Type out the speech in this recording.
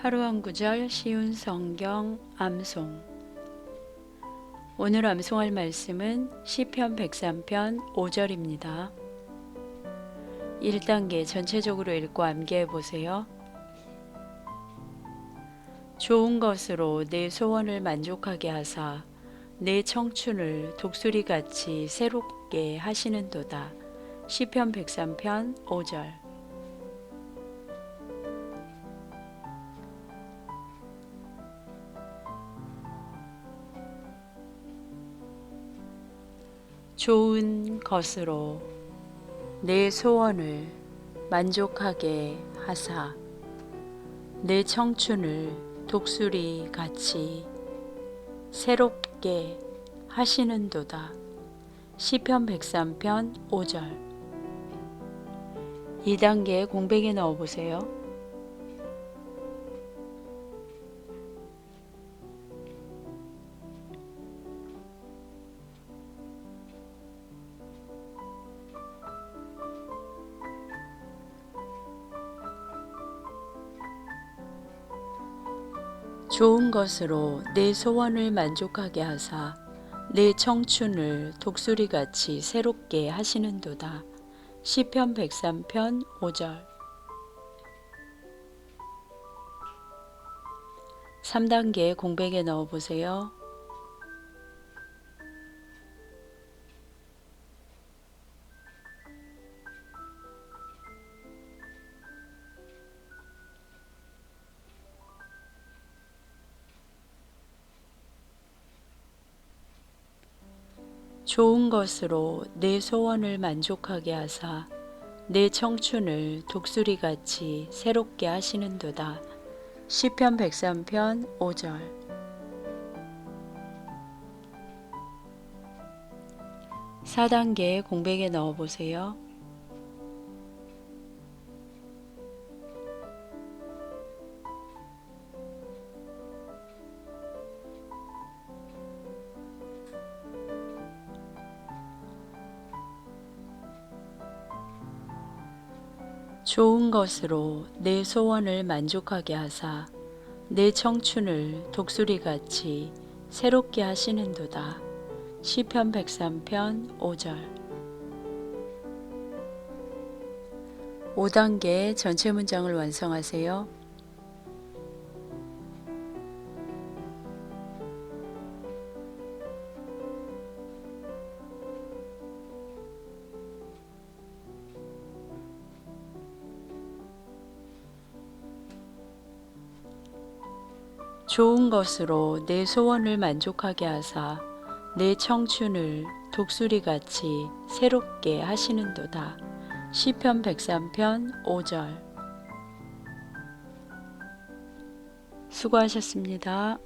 하루 한 구절 쉬운 성경 암송. 오늘 암송할 말씀은 시편 103편 5절입니다. 1단계 전체적으로 읽고 암기해 보세요. 좋은 것으로 내 소원을 만족하게 하사 내 청춘을 독수리같이 새롭게 하시는도다. 시편 103편 5절. 좋은 것으로 내 소원을 만족하게 하사 내 청춘을 독수리 같이 새롭게 하시는도다. 시편 103편 5절. 2단계 공백에 넣어 보세요. 좋은 것으로 내 소원을 만족하게 하사 내 청춘을 독수리같이 새롭게 하시는도다. 시편 103편 5절. 3단계 공백에 넣어 보세요. 좋은 것으로 내 소원을 만족하게 하사 내 청춘을 독수리같이 새롭게 하시는도다. 시편 103편 5절. 4단계 공백에 넣어 보세요. 좋은 것으로 내 소원을 만족하게 하사 내 청춘을 독수리같이 새롭게 하시는도다. 시편 103편 5절. 5단계 전체 문장을 완성하세요. 좋은 것으로 내 소원을 만족하게 하사 내 청춘을 독수리같이 새롭게 하시는도다. 시편 103편 5절. 수고하셨습니다.